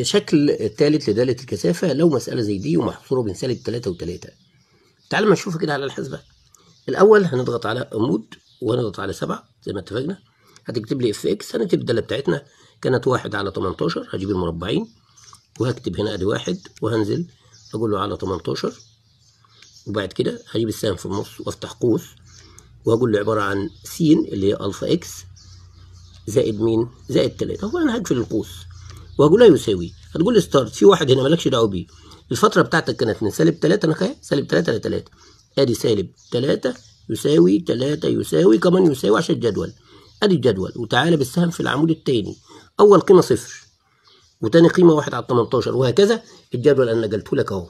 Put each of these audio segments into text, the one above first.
شكل الثالث لدالة الكثافة لو مسألة زي دي ومحصورة بين سالب 3 و3. تعالوا ما نشوفها كده على الحسبة. الأول هنضغط على عمود وهنضغط على 7 زي ما اتفقنا. هتكتب لي اف اكس، هنكتب الدالة بتاعتنا كانت 1 على 18، هجيب المربعين وهكتب هنا ادي 1 وهنزل اقول له على 18، وبعد كده هجيب السهم في النص وافتح قوس وهقول له عبارة عن س اللي هي الفا اكس زائد مين؟ زائد 3. هو انا هقفل القوس وهقول له يساوي، هتقول لي ستارت في واحد هنا مالكش دعوه بيه. الفتره بتاعتك كانت من سالب 3 انا اهي سالب 3 ل 3، ادي سالب 3 يساوي 3 يساوي كمان يساوي عشان الجدول، ادي الجدول. وتعالى بالسهم في العمود الثاني، اول قيمه 0 وثاني قيمه 1 على 18 وهكذا الجدول انا نقلته لك اهو.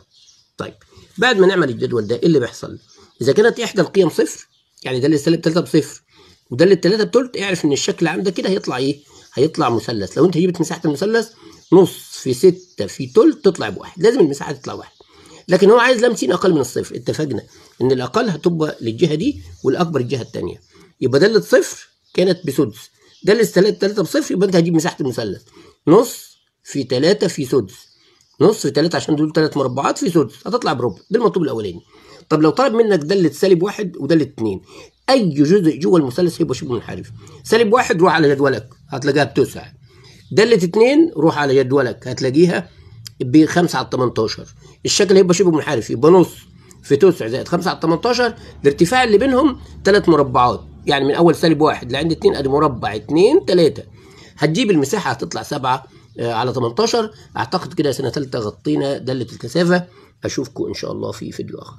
طيب بعد ما نعمل الجدول ده ايه اللي بيحصل؟ اذا كانت احدى القيم 0 يعني ده اللي سالب 3 بصفر وده اللي 3 بتلت، اعرف ان الشكل عندك كده هيطلع ايه؟ هيطلع مثلث. لو انت جبت مساحه المثلث نص في 6 في تلت تطلع بواحد، لازم المساحه تطلع واحد. لكن هو عايز لمسين اقل من الصفر، اتفقنا ان الاقل هتبقى للجهه دي والاكبر الجهه الثانيه. يبقى داله صفر كانت بسدس، داله 3 بصفر يبقى انت هتجيب مساحه المثلث نص في 3 في سدس، نص في 3 عشان دول 3 مربعات في سدس هتطلع بربع، ده المطلوب الاولاني. طب لو طلب منك داله سالب 1 وداله 2، اي جزء جوه المثلث هيبقى شبه منحرف. سالب 1 روح على جدولك هتلاقيها بتسع، داله 2 روح على جدولك هتلاقيها ب 5 على 18. الشكل هيبقى شبه منحرف، يبقى نص في 9 زائد 5 على 18، الارتفاع اللي بينهم 3 مربعات، يعني من اول سالب 1 لعند 2 ادي مربع 2 3. هتجيب المساحه هتطلع 7 على 18. اعتقد كده سنه ثالثه غطينا داله الكثافه. اشوفكم ان شاء الله في فيديو اخر.